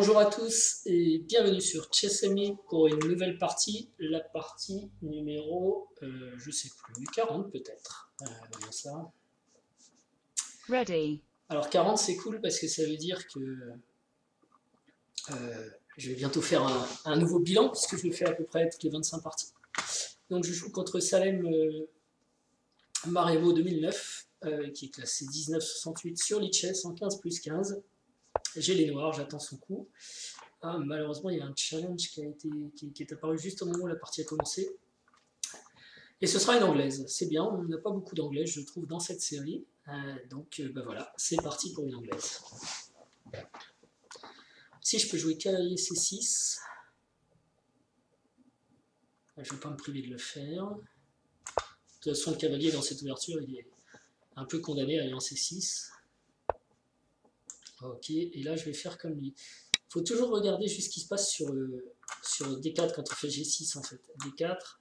Bonjour à tous et bienvenue sur Chess.me pour une nouvelle partie, la partie numéro, je sais plus, 40 peut-être. Voyons ça. Ready. Alors 40 c'est cool parce que ça veut dire que je vais bientôt faire un nouveau bilan puisque je le fais à peu près toutes les 25 parties. Donc je joue contre Salem Marevo 2009 qui est classé 1968 sur Lichess en 15+15. J'ai les noirs, j'attends son coup. Ah, malheureusement, il y a un challenge qui est apparu juste au moment où la partie a commencé. Et ce sera une anglaise. C'est bien, on n'a pas beaucoup d'anglaises, je trouve, dans cette série. Donc, voilà, c'est parti pour une anglaise. Si je peux jouer cavalier C6, je ne vais pas me priver de le faire. De toute façon, le cavalier dans cette ouverture, il est un peu condamné à aller en C6. Ok, et là, je vais faire comme lui. Il faut toujours regarder juste ce qui se passe sur D4 quand on fait G6, en fait. D4.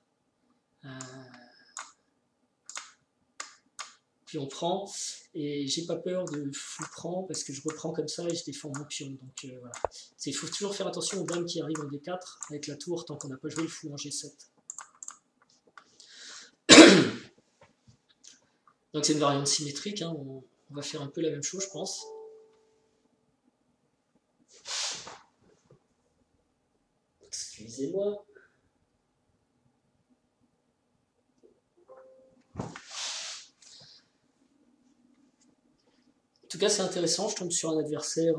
Puis on prend, et j'ai pas peur de fou prend parce que je reprends comme ça et je défends mon pion. Donc voilà. Il faut toujours faire attention aux dames qui arrivent en D4 avec la tour tant qu'on n'a pas joué le fou en G7. Donc c'est une variante symétrique, hein. On va faire un peu la même chose, je pense. Excusez-moi. En tout cas, c'est intéressant. Je tombe sur un adversaire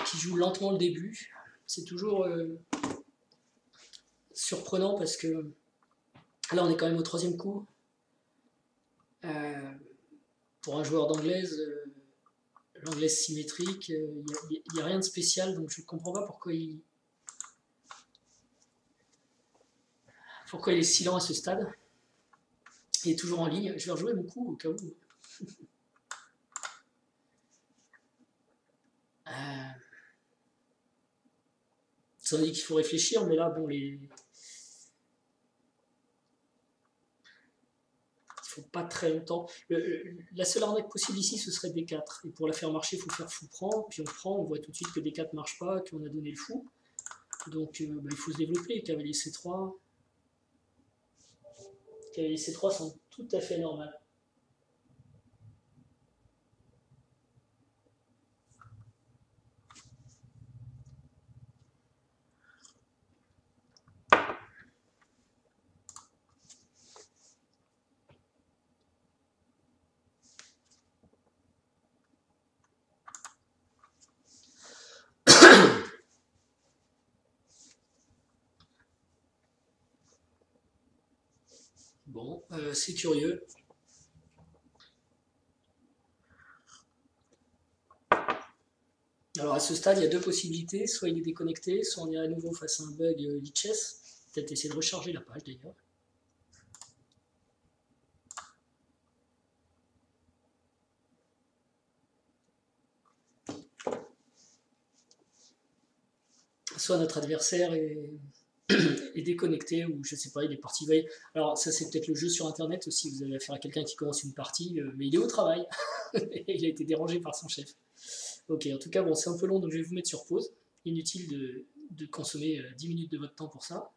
qui joue lentement le début. C'est toujours surprenant parce que là, on est quand même au troisième coup. Pour un joueur d'anglaise, l'anglaise symétrique, il n'y a rien de spécial, donc je ne comprends pas pourquoi il est si lent à ce stade. Il est toujours en ligne. Je vais rejouer mon coup au cas où. Ça dit qu'il faut réfléchir, mais là, bon, il faut pas très longtemps. La seule arnaque possible ici, ce serait D4. Et pour la faire marcher, il faut faire fou prend. Puis on prend, on voit tout de suite que D4 ne marche pas, qu'on a donné le fou. Donc il faut se développer. Cavalier C3. Cavalier C3 sont tout à fait normales. Bon, c'est curieux. Alors à ce stade, il y a deux possibilités. Soit il est déconnecté, soit on est à nouveau face à un bug Lichess. Peut-être essayer de recharger la page d'ailleurs. Soit notre adversaire est déconnecté ou je sais pas, il est parti. Alors ça c'est peut-être le jeu sur internet aussi, vous avez affaire à quelqu'un qui commence une partie, mais il est au travail. Il a été dérangé par son chef. Ok, en tout cas bon c'est un peu long donc je vais vous mettre sur pause. Inutile de consommer 10 minutes de votre temps pour ça.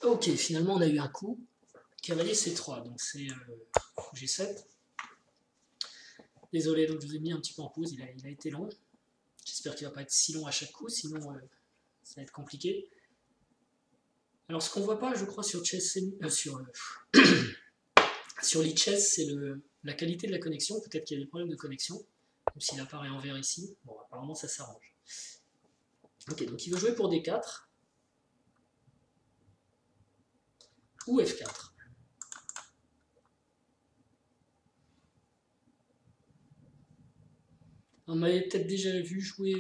Ok, finalement on a eu un coup. Cavalier C3, donc c'est G7. Désolé, donc je vous ai mis un petit peu en pause, il a été long. J'espère qu'il va pas être si long à chaque coup, sinon ça va être compliqué. Alors ce qu'on voit pas, je crois, sur Lichess, c'est la qualité de la connexion. Peut-être qu'il y a des problèmes de connexion, même s'il apparaît en vert ici. Bon, apparemment ça s'arrange. Ok, donc il veut jouer pour D4 ou F4. On m'avait peut-être déjà vu jouer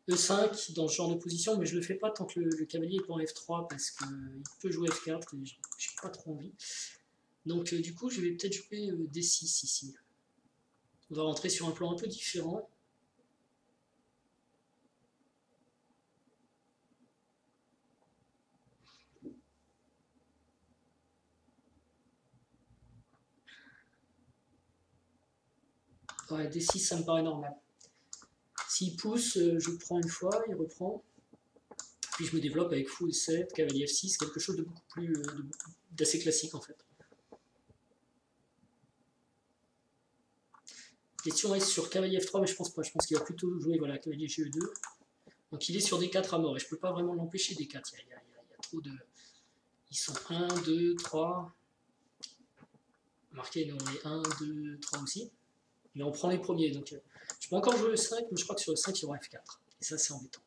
E5 dans ce genre de position, mais je le fais pas tant que le cavalier est pas en F3 parce qu'il peut jouer F4 et j'ai pas trop envie. Donc du coup, je vais peut-être jouer D6 ici. On va rentrer sur un plan un peu différent. Ouais, D6, ça me paraît normal. S'il pousse, je prends une fois, il reprend. Puis je me développe avec fou E7, cavalier F6, quelque chose de beaucoup plus d'assez classique en fait. Question est sur cavalier F3, mais je pense pas. Je pense qu'il va plutôt jouer voilà, cavalier GE2. Donc il est sur D4 à mort, et je peux pas vraiment l'empêcher D4. Il y a trop de... Ils sont 1, 2, 3. Marqué, nous on est 1, 2, 3 aussi. Mais on prend les premiers, donc je peux encore jouer le 5, mais je crois que sur le 5 il y aura F4. Et ça c'est embêtant.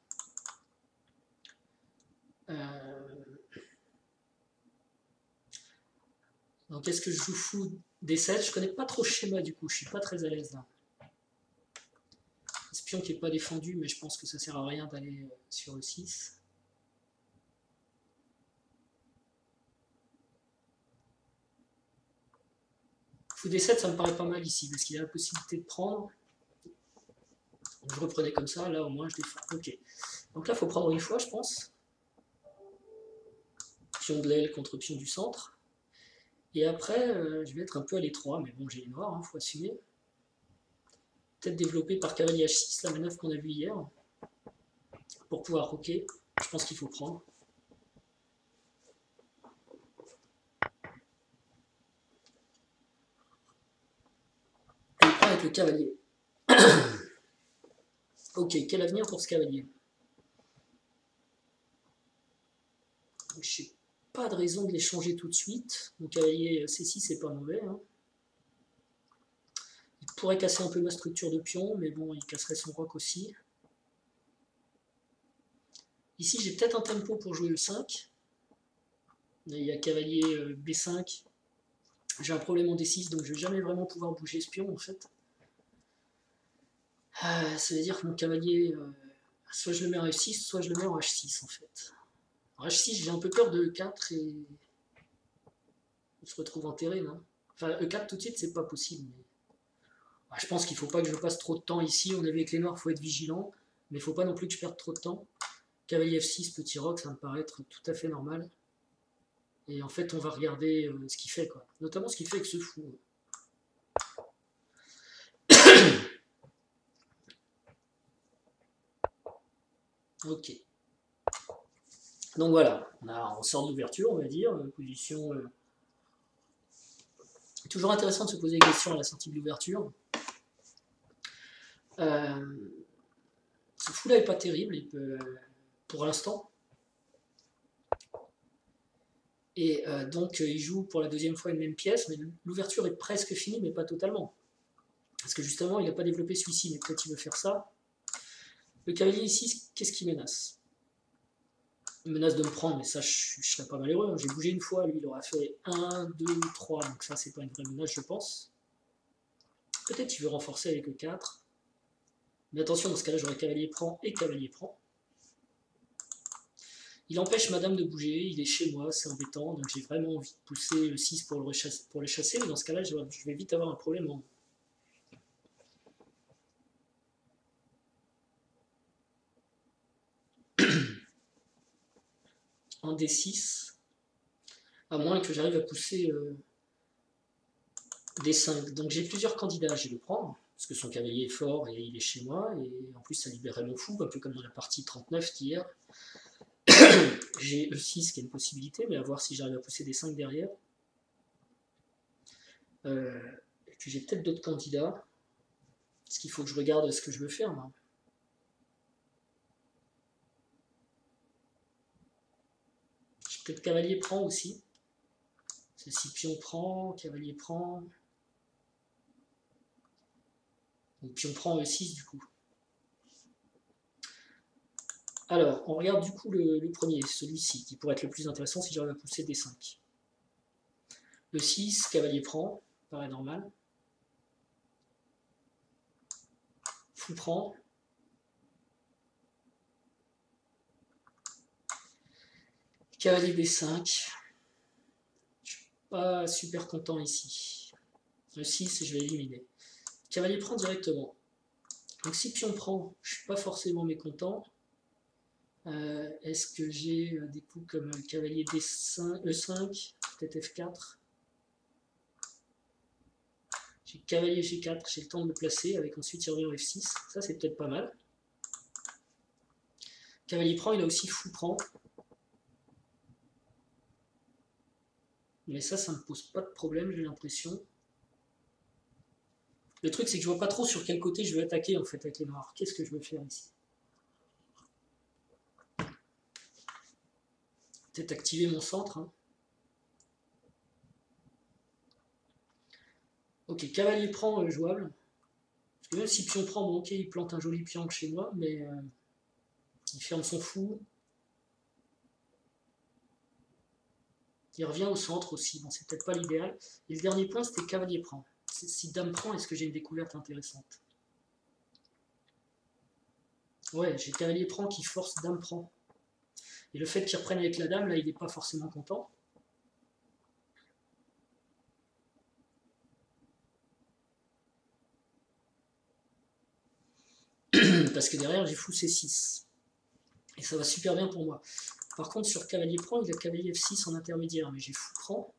Donc est-ce que je joue fou D7? Je connais pas trop le schéma du coup, je suis pas très à l'aise là. Espion qui n'est pas défendu, mais je pense que ça sert à rien d'aller sur le 6. Fou D7 ça me paraît pas mal ici, parce qu'il y a la possibilité de prendre. Donc je reprenais comme ça, là au moins je défends. Ok. Donc là il faut prendre une fois je pense. Pion de l'aile contre pion du centre. Et après, je vais être un peu à l'étroit, mais bon, j'ai les noirs, faut assumer. Peut-être développé par cavalier H6, la manœuvre qu'on a vue hier, pour pouvoir roquer. Je pense qu'il faut prendre. Et il prend avec le cavalier. Ok, quel avenir pour ce cavalier? Je n'ai pas de raison de les changer tout de suite. Mon cavalier C6, c'est pas mauvais. Hein. Il pourrait casser un peu ma structure de pion, mais bon, il casserait son roc aussi. Ici, j'ai peut-être un tempo pour jouer le 5. Il y a cavalier B5. J'ai un problème en D6, donc je ne vais jamais vraiment pouvoir bouger ce pion, en fait. Ça veut dire que mon cavalier, soit je le mets en F6, soit je le mets en H6, en fait. En H6, j'ai un peu peur de E4 et on se retrouve enterré, non? Enfin, E4 tout de suite, c'est pas possible. Mais... je pense qu'il ne faut pas que je passe trop de temps ici. On a vu avec les noirs, il faut être vigilant, mais il ne faut pas non plus que je perde trop de temps. Cavalier F6, petit roc, ça me paraît être tout à fait normal. Et en fait, on va regarder ce qu'il fait, quoi. Notamment ce qu'il fait avec ce fou. Ok. Donc voilà, on sort d'ouverture, on va dire, position... toujours intéressant de se poser des questions à la sortie de l'ouverture. Ce fou-là n'est pas terrible, pour l'instant. Et donc, il joue pour la deuxième fois une même pièce, mais l'ouverture est presque finie, mais pas totalement. Parce que justement, il n'a pas développé celui-ci, mais peut-être il veut faire ça. Le cavalier ici, qu'est-ce qu'il menace? Il menace de me prendre, mais ça, je serais pas malheureux. Hein. J'ai bougé une fois, lui, il aura fait 1, 2, 3, donc ça, c'est pas une vraie menace, je pense. Peut-être qu'il veut renforcer avec le 4. Mais attention, dans ce cas-là, j'aurai cavalier prend et cavalier prend. Il empêche madame de bouger, il est chez moi, c'est embêtant, donc j'ai vraiment envie de pousser le 6 pour le chasser, mais dans ce cas-là, je vais vite avoir un problème en D6, à moins que j'arrive à pousser D5. Donc j'ai plusieurs candidats, je vais le prendre, parce que son cavalier est fort et il est chez moi, et en plus ça libérerait mon fou, un peu comme dans la partie 39 d'hier. J'ai E6 qui est une possibilité, mais à voir si j'arrive à pousser D5 derrière. Et puis j'ai peut-être d'autres candidats. Est-ce qu'il faut que je regarde ce que je veux faire là? J'ai peut-être cavalier prend aussi. Si pion prend, cavalier prend. Donc pion prend E6 du coup. Alors, on regarde du coup le premier, celui-ci, qui pourrait être le plus intéressant si j'arrive à pousser D5. Le 6, cavalier prend, paraît normal. Fou prend. Cavalier B5. Je suis pas super content ici. Le 6, je vais éliminer. Cavalier prend directement. Donc si pion prend, je suis pas forcément mécontent. Est-ce que j'ai des coups comme cavalier D5, E5, peut-être F4? J'ai cavalier G4, j'ai le temps de me placer, avec ensuite il revient au F6. Ça, c'est peut-être pas mal. Cavalier prend, il a aussi fou prend. Mais ça me pose pas de problème, j'ai l'impression. Le truc, c'est que je vois pas trop sur quel côté je veux attaquer, en fait, avec les noirs. Qu'est-ce que je veux faire ici? Peut-être activer mon centre. Hein. Ok, cavalier prend, jouable. Parce que même si pion prend, bon ok, il plante un joli pion chez moi, mais il ferme son fou. Il revient au centre aussi, bon c'est peut-être pas l'idéal. Et le dernier point, c'était cavalier prend. Si dame prend, est-ce que j'ai une découverte intéressante? Ouais, j'ai cavalier prend qui force dame prend. Et le fait qu'il reprenne avec la dame, là, il n'est pas forcément content. Parce que derrière, j'ai fou C6. Et ça va super bien pour moi. Par contre, sur cavalier prend, il a cavalier F6 en intermédiaire, mais j'ai fou prend.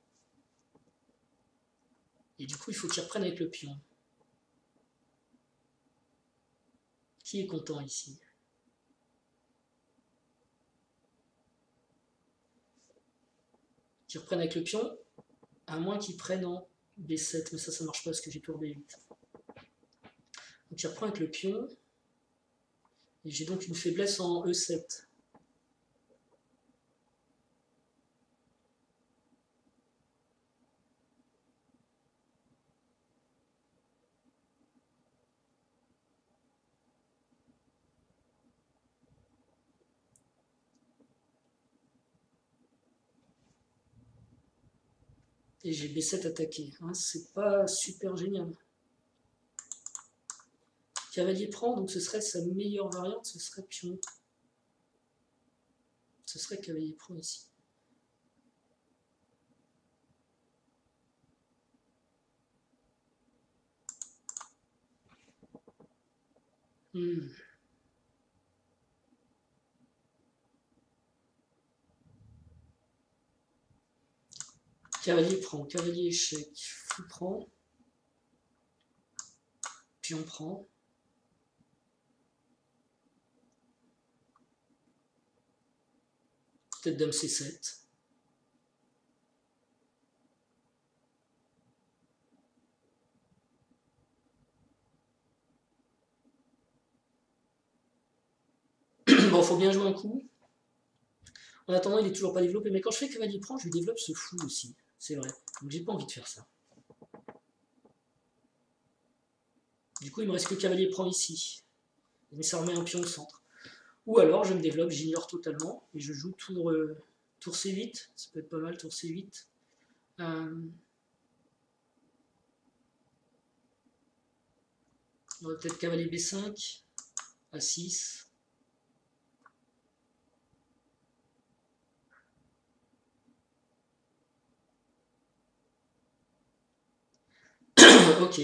Et du coup, il faut qu'il reprenne avec le pion. Qui est content ici? Qu'il reprenne avec le pion, à moins qu'il prenne en B7, mais ça marche pas parce que j'ai tour B8. Donc il reprend avec le pion, et j'ai donc une faiblesse en E7. Et j'ai B7 attaqué. Hein, c'est pas super génial. Cavalier prend, donc ce serait sa meilleure variante, ce serait pion. Ce serait cavalier prend ici. Cavalier prend, cavalier échec, fou prend, pion prend. Peut-être dame C7. Bon, faut bien jouer un coup. En attendant, il est toujours pas développé. Mais quand je fais cavalier prend, je lui développe ce fou aussi. C'est vrai. Donc j'ai pas envie de faire ça. Du coup, il me reste que cavalier prend ici. Mais ça remet un pion au centre. Ou alors, je me développe, j'ignore totalement. Et je joue tour C8. Ça peut être pas mal, tour C8. On va peut-être cavalier B5. A6. Ok.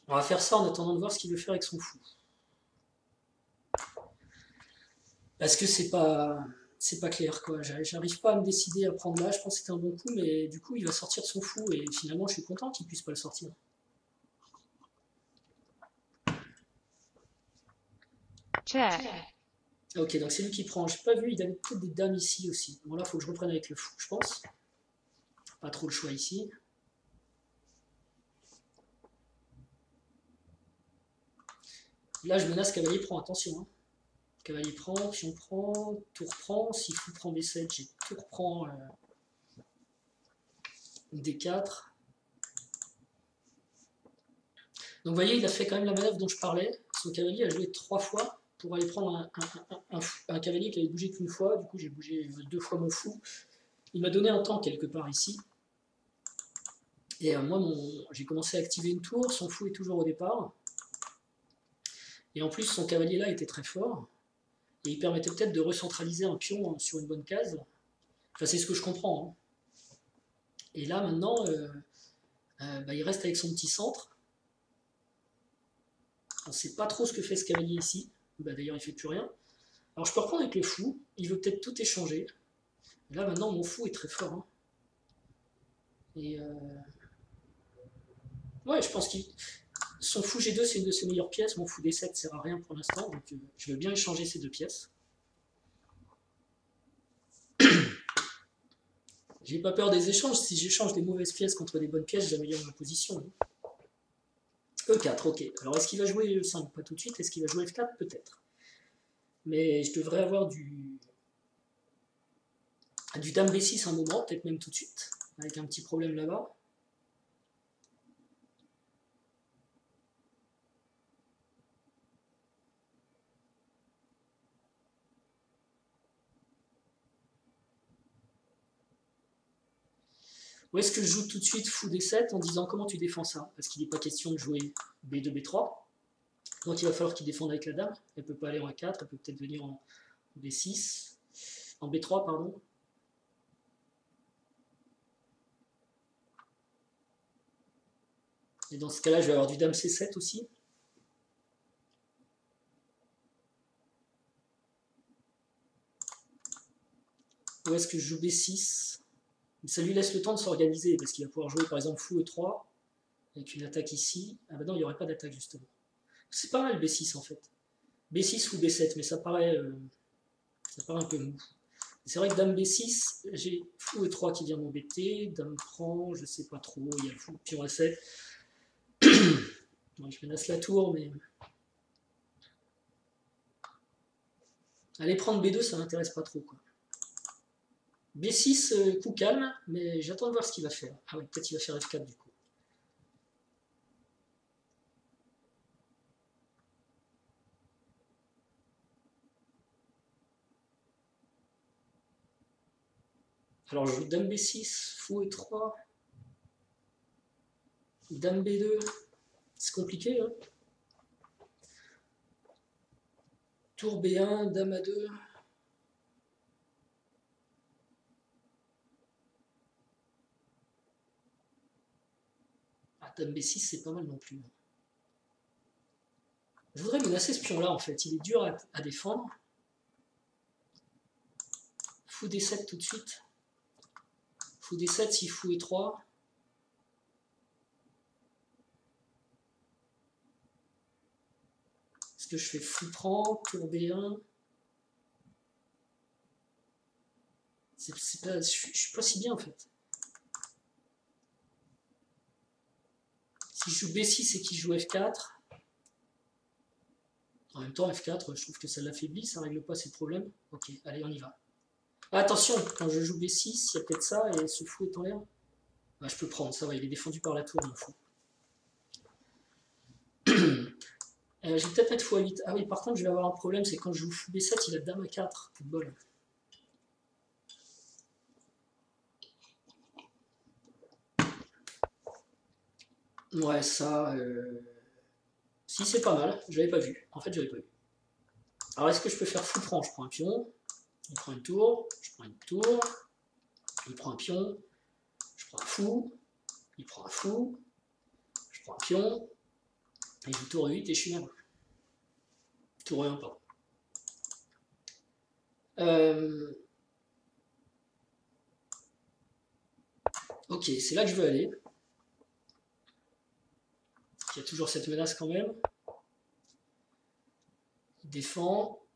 On va faire ça en attendant de voir ce qu'il veut faire avec son fou. Parce que c'est pas clair, quoi. J'arrive pas à me décider à prendre là. Je pense que c'était un bon coup, mais du coup, il va sortir son fou. Et finalement, je suis content qu'il puisse pas le sortir. Check. Ok, donc c'est lui qui prend. J'ai pas vu, il avait peut-être des dames ici aussi. Bon, là, il faut que je reprenne avec le fou, je pense. Pas trop le choix ici. Là, je menace cavalier prend, attention. Hein. Cavalier prend, pion prend, tour prend. Si fou prend B7, j'ai tour prend D4. Donc vous voyez, il a fait quand même la manœuvre dont je parlais. Son cavalier a joué 3 fois pour aller prendre un cavalier qui avait bougé qu'une fois. Du coup, j'ai bougé 2 fois mon fou. Il m'a donné un temps quelque part ici. Et moi, j'ai commencé à activer une tour. Son fou est toujours au départ. Et en plus, son cavalier là était très fort. Et il permettait peut-être de recentraliser un pion sur une bonne case. Enfin, c'est ce que je comprends. Hein. Et là, maintenant, il reste avec son petit centre. On ne sait pas trop ce que fait ce cavalier ici. D'ailleurs, il ne fait plus rien. Alors, je peux reprendre avec le fou. Il veut peut-être tout échanger. Là, maintenant, mon fou est très fort. Hein. Et Ouais, je pense que son fou G2, c'est une de ses meilleures pièces. Mon fou D7 sert à rien pour l'instant, donc je veux bien échanger ces deux pièces. J'ai pas peur des échanges. Si j'échange des mauvaises pièces contre des bonnes pièces, j'améliore ma position. E4, ok. Alors est-ce qu'il va jouer E5? Pas tout de suite. Est-ce qu'il va jouer F4? Peut-être. Mais je devrais avoir du Dame B6 un moment, peut-être même tout de suite, avec un petit problème là-bas. Ou est-ce que je joue tout de suite fou D7 en disant comment tu défends ça? Parce qu'il n'est pas question de jouer B2, B3. Donc il va falloir qu'il défende avec la dame. Elle ne peut pas aller en A4, elle peut peut-être venir en B6, en B3, pardon. Et dans ce cas-là, je vais avoir du Dame C7 aussi. Ou est-ce que je joue B6? Ça lui laisse le temps de s'organiser, parce qu'il va pouvoir jouer par exemple fou E3, avec une attaque ici. Ah bah non, il n'y aurait pas d'attaque justement. C'est pas mal B6 en fait. B6 ou B7, mais ça paraît un peu mou. C'est vrai que Dame B6, j'ai fou E3 qui vient m'embêter, Dame prend, je sais pas trop, il y a le fou pion A7. Bon, je menace la tour, mais... Aller prendre B2, ça m'intéresse pas trop, quoi. B6, coup calme, mais j'attends de voir ce qu'il va faire. Ah oui, peut-être il va faire F4 du coup. Alors je joue Dame B6, fou E3, Dame B2, c'est compliqué, hein. Tour B1, Dame A2. Ah, Dame B6, c'est pas mal non plus. Je voudrais menacer ce pion-là, en fait. Il est dur à défendre. Fou D7 tout de suite. Fou D7 si fou E3. Est-ce que je fais fou prend, tour B1? Je suis pas si bien, en fait. Si je joue B6 et qu'il joue F4, en même temps F4, je trouve que ça l'affaiblit, ça règle pas ses problèmes. Ok, allez, on y va. Ah, attention, quand je joue B6, il y a peut-être ça, et ce fou est en l'air. Ah, je peux prendre, ça va, il est défendu par la tour, mon fou. Je vais peut-être mettre fou A8. Ah oui, par contre, je vais avoir un problème, c'est quand je joue fou B7, il a dame A4. Coup de bol. Ouais, ça... Si, c'est pas mal, je l'avais pas vu. En fait, je l'avais pas vu. Alors, est-ce que je peux faire fou prend? Je prends un pion, il prend une tour, je prends une tour, il prend un pion, je prends un fou, il prend un fou, je prends un pion, et je joue tour E8 et je suis nerveux. Tour E1, pardon. Ok, c'est là que je veux aller. Il y a toujours cette menace quand même. Il défend.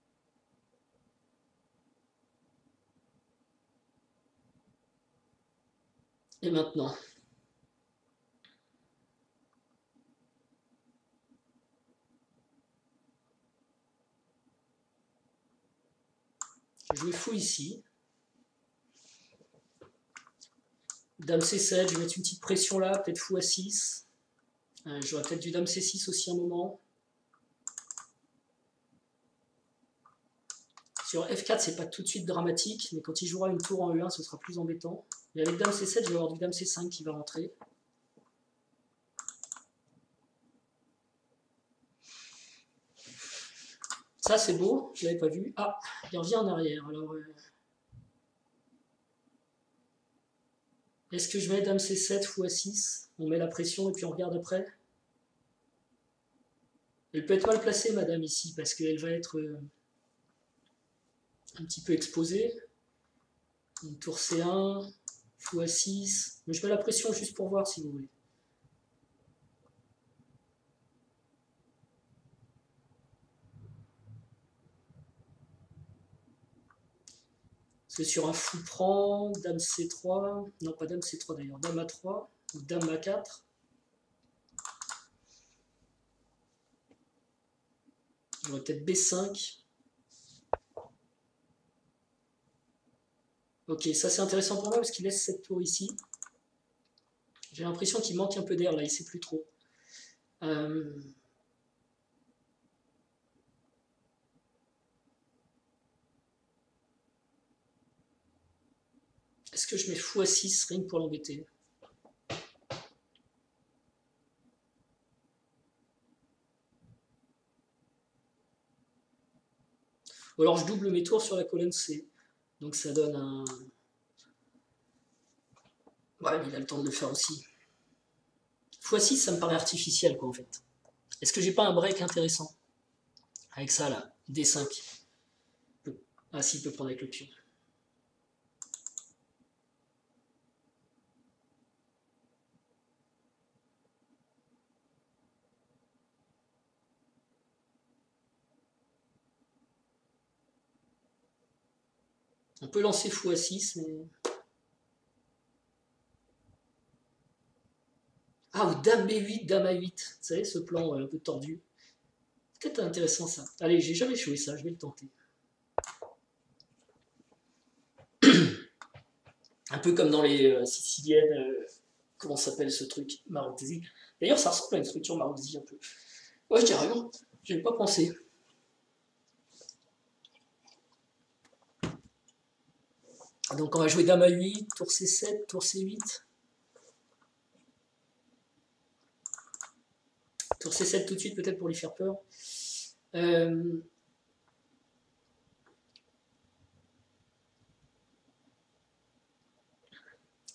Et maintenant? Je vais jouer fou ici. Dame C7, je vais mettre une petite pression là, peut-être fou A6. J'aurais peut-être du Dame C6 aussi un moment. Sur F4, c'est pas tout de suite dramatique, mais quand il jouera une tour en E1, ce sera plus embêtant. Et avec Dame C7, je vais avoir du Dame C5 qui va rentrer. Ça, c'est beau, je l'avais pas vu. Ah, il revient en arrière. Alors, est-ce que je mets Dame C7, fou A6? On met la pression et puis on regarde après. Elle peut être mal placée, madame, ici, parce qu'elle va être un petit peu exposée. Une tour C1, fou A6. Mais je mets la pression juste pour voir si vous voulez. C'est sur un fou prend, dame C3, non pas dame C3 d'ailleurs, dame A3 ou dame A4. J'aurais peut-être B5. Ok, ça c'est intéressant pour moi parce qu'il laisse cette tour ici. J'ai l'impression qu'il manque un peu d'air là, il sait plus trop. Est-ce que je mets fou à 6 ring pour l'embêter? Ou alors je double mes tours sur la colonne C. Donc ça donne un... Ouais, mais il a le temps de le faire aussi. x6, ça me paraît artificiel, quoi, en fait. Est-ce que j'ai pas un break intéressant? Avec ça, là, D5. Ah, si, il peut prendre avec le pion. On peut lancer x6, mais... Ah, ou dame B8, dame A8. Vous savez, ce plan un peu tordu. Peut-être intéressant, ça. Allez, j'ai jamais joué ça, je vais le tenter. Un peu comme dans les siciliennes... comment s'appelle ce truc? Marozzi. D'ailleurs, ça ressemble à une structure Marozzi, un peu. Ouais, carrément. J'y avais pas pensé. Donc on va jouer dame A8, tour C7, tour C8. Tour C7 tout de suite peut-être pour lui faire peur.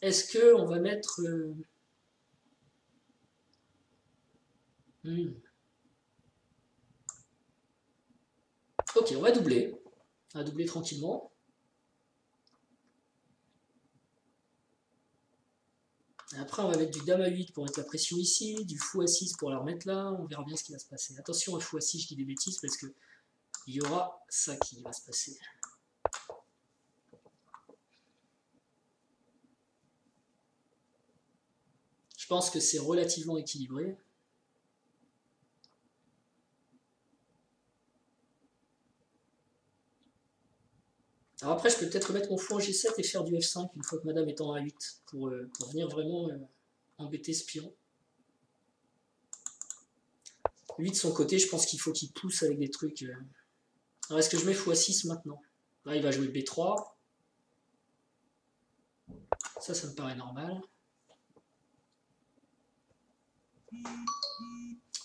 Est-ce que on va mettre... Ok, on va doubler. On va doubler tranquillement. Et après, on va mettre du dame A8 pour mettre la pression ici, du fou A6 pour la remettre là. On verra bien ce qui va se passer. Attention à fou A6, je dis des bêtises parce que il y aura ça qui va se passer. Je pense que c'est relativement équilibré. Alors après, je peux peut-être mettre mon fou en G7 et faire du F5 une fois que madame est en A8 pour venir vraiment embêter ce pion. Lui, de son côté, je pense qu'il faut qu'il pousse avec des trucs. Alors, est-ce que je mets x6 maintenant? Là, il va jouer B3. Ça me paraît normal.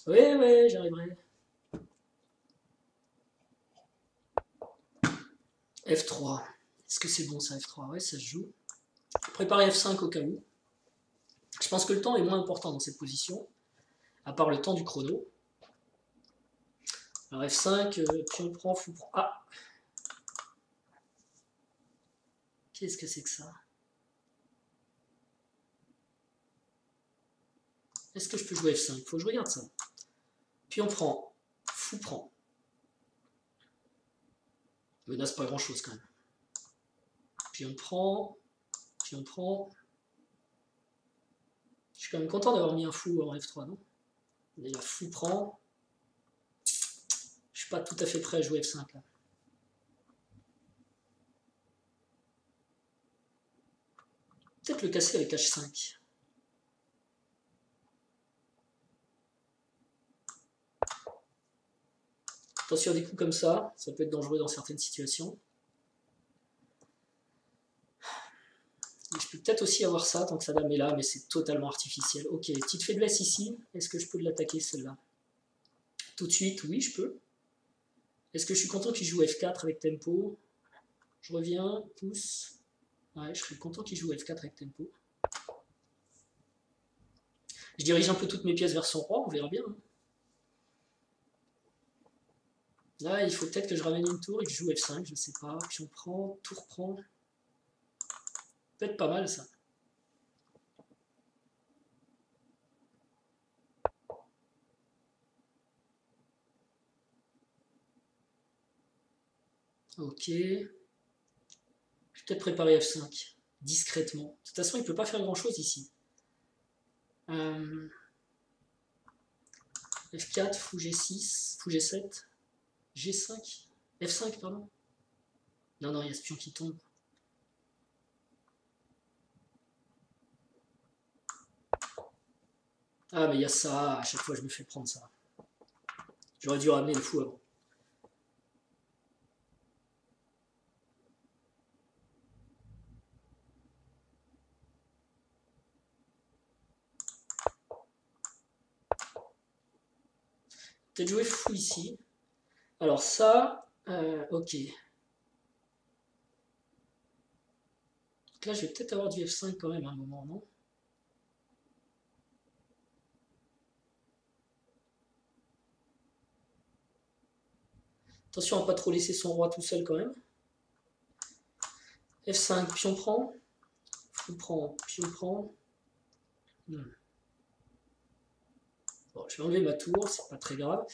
Ouais, j'arriverai. F3. Est-ce que c'est bon ça, F3? Ouais, ça se joue. Préparer F5 au cas où. Je pense que le temps est moins important dans cette position, à part le temps du chrono. Alors F5, puis on prend, fou prend. Ah! Qu'est-ce que c'est que ça? Est-ce que je peux jouer F5? Faut que je regarde ça. Puis on prend, fou prend. Menace pas grand chose quand même. Puis on prend, puis on prend. Je suis quand même content d'avoir mis un fou en F3, non? Et la fou prend. Je suis pas tout à fait prêt à jouer F5 là. Peut-être le casser avec H5. Attention à des coups comme ça peut être dangereux dans certaines situations. Et je peux peut-être aussi avoir ça tant que sa dame est là, mais c'est totalement artificiel. Ok, petite faiblesse ici. Est-ce que je peux l'attaquer celle-là? Tout de suite, oui, je peux. Est-ce que je suis content qu'il joue F4 avec tempo? Je reviens, pousse. Ouais, je serais content qu'il joue F4 avec tempo. Je dirige un peu toutes mes pièces vers son roi, on verra bien. Là, il faut peut-être que je ramène une tour et que je joue F5, je sais pas. Puis on prend, tour prend. Peut-être pas mal ça. Ok. Je Peut-être préparer F5, discrètement. De toute façon, il ne peut pas faire grand-chose ici. F4, fou G6, fou G7, G5, F5, pardon. Non, non, il y a ce pion qui tombe. Ah, mais il y a ça, à chaque fois je me fais prendre ça. J'aurais dû ramener le fou avant. Peut-être jouer fou ici. Alors ça, ok. Donc là, je vais peut-être avoir du F5 quand même à un moment, non? Attention à ne pas trop laisser son roi tout seul quand même. F5, pion prend. Fou prend, pion prend. Bon, je vais enlever ma tour, c'est pas très grave.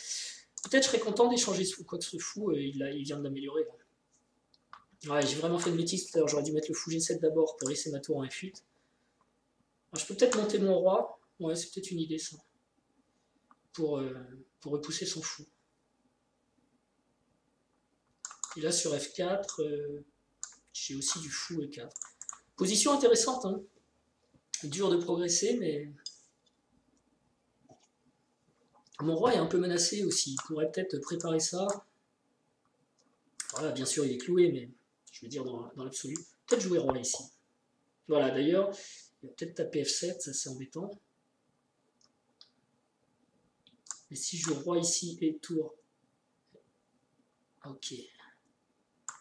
Peut-être je serais content d'échanger ce fou, quoi que ce fou, il vient de l'améliorer. Ouais, j'ai vraiment fait une bêtise tout à l'heure, j'aurais dû mettre le fou G7 d'abord pour laisser ma tour en F8. Alors, je peux peut-être monter mon roi, ouais, c'est peut-être une idée ça, pour repousser son fou. Et là sur F4, j'ai aussi du fou E4. Position intéressante, hein. Dur de progresser, mais mon roi est un peu menacé aussi, il pourrait peut-être préparer ça. Voilà, bien sûr il est cloué, mais je veux dire dans l'absolu. Peut-être jouer roi ici. Voilà, d'ailleurs, il va peut-être taper F7, ça c'est embêtant. Mais si je joue roi ici et tour, ok.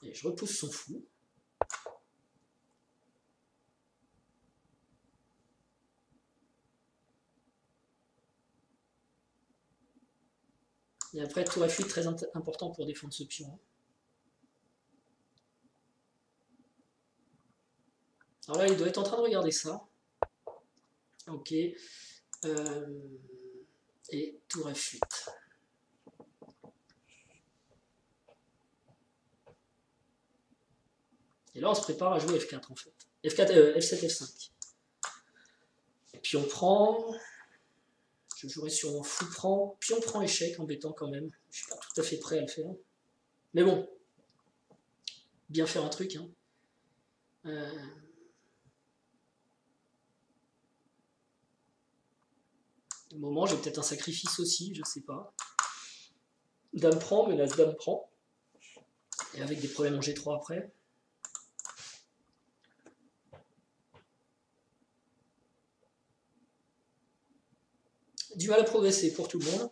Et je repousse son fou. Et après, tour F8, très important pour défendre ce pion. Alors là, il doit être en train de regarder ça. Ok. Et tour F8. Et là, on se prépare à jouer F4 en fait. F4, F7, F5. Et puis on prend. Je jouerai sur mon fou prend. Puis on prend échec, embêtant quand même. Je suis pas tout à fait prêt à le faire. Mais bon. Bien faire un truc. Hein. Au moment, j'ai peut-être un sacrifice aussi, je sais pas. Dame prend, menace dame prend. Et avec des problèmes en G3 après. Du mal à progresser pour tout le monde.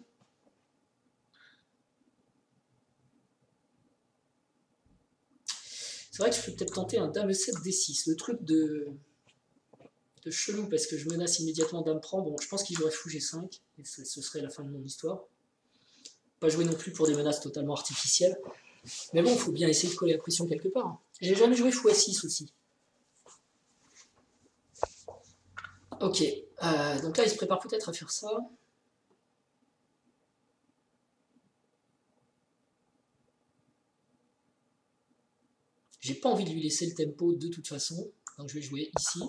C'est vrai que je peux peut-être tenter un dame 7 D6. Le truc de chelou parce que je menace immédiatement dame prend. Bon, je pense qu'il jouerait fou G5 et ce serait la fin de mon histoire. Pas jouer non plus pour des menaces totalement artificielles. Mais bon, il faut bien essayer de coller la pression quelque part. J'ai jamais joué fou A6 aussi. Ok, donc là il se prépare peut-être à faire ça. J'ai pas envie de lui laisser le tempo de toute façon, donc je vais jouer ici.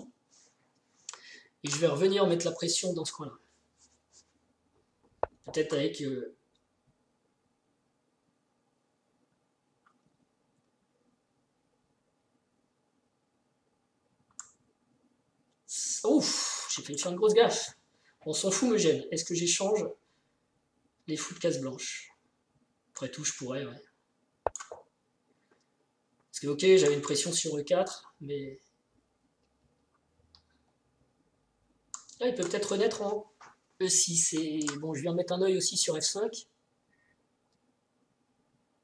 Et je vais revenir mettre la pression dans ce coin-là. Peut-être avec... Ouf, j'ai failli faire une grosse gaffe. On s'en fout, me gêne. Est-ce que j'échange les fous de case blanche? Après tout, je pourrais, ouais. Parce que, ok, j'avais une pression sur E4, mais... Là, il peut peut-être renaître en E6. Et bon, je viens de mettre un œil aussi sur F5.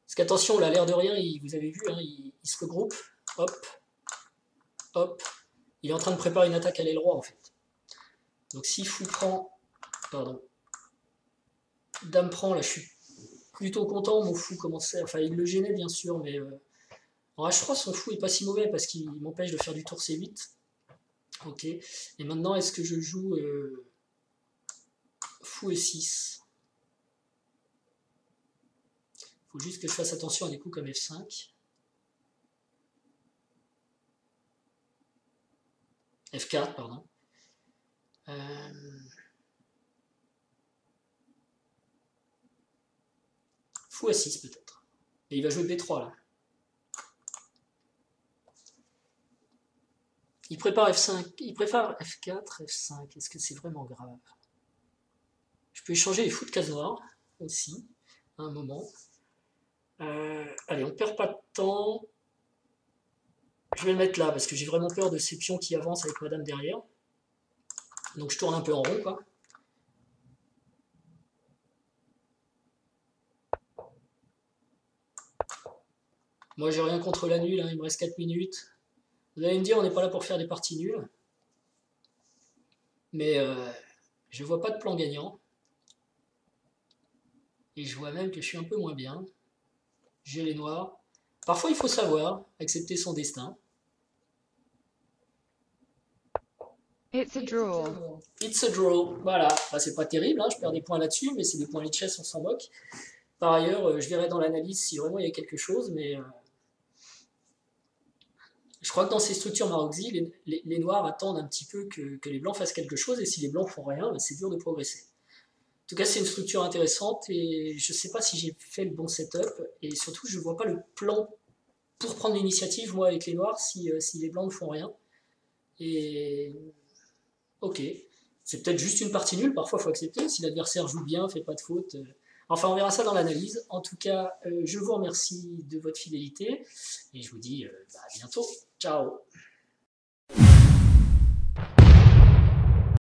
Parce qu'attention, là, l'air de rien, vous avez vu, hein, il se regroupe. Hop, hop. Il est en train de préparer une attaque à l'aile roi, en fait. Donc si fou prend... Pardon. Dame prend, là, je suis plutôt content. Mon fou commençait... Enfin, il le gênait, bien sûr, mais... En H3, son fou est pas si mauvais parce qu'il m'empêche de faire du tour C8. Ok. Et maintenant, est-ce que je joue fou E6? Il faut juste que je fasse attention à des coups comme F5. F4, pardon. Fou A6 peut-être. Et il va jouer B3 là. Il prépare F5, il prépare F4, F5. Est-ce que c'est vraiment grave? Je peux échanger les fous de case noire aussi, à un moment. Allez, on perd pas de temps. Je vais le mettre là parce que j'ai vraiment peur de ces pions qui avancent avec madame derrière. Donc je tourne un peu en rond, quoi. Moi j'ai rien contre la nulle, hein, il me reste 4 minutes. Vous allez me dire, on n'est pas là pour faire des parties nulles. Mais je vois pas de plan gagnant. Et je vois même que je suis un peu moins bien. J'ai les noirs. Parfois il faut savoir accepter son destin. It's a draw. It's a draw. Voilà. Enfin, c'est pas terrible, hein, je perds des points là-dessus, mais c'est des points Lichess, on s'en moque. Par ailleurs, je verrai dans l'analyse si vraiment il y a quelque chose, mais je crois que dans ces structures Maroczy, les noirs attendent un petit peu que les blancs fassent quelque chose, et si les blancs font rien, ben, c'est dur de progresser. En tout cas, c'est une structure intéressante, et je ne sais pas si j'ai fait le bon setup, et surtout, je ne vois pas le plan pour prendre l'initiative, moi, avec les noirs, si les blancs ne font rien. Et ok, c'est peut-être juste une partie nulle, parfois il faut accepter, si l'adversaire joue bien, fait pas de faute. Enfin, on verra ça dans l'analyse. En tout cas, je vous remercie de votre fidélité, et je vous dis à bientôt. Ciao.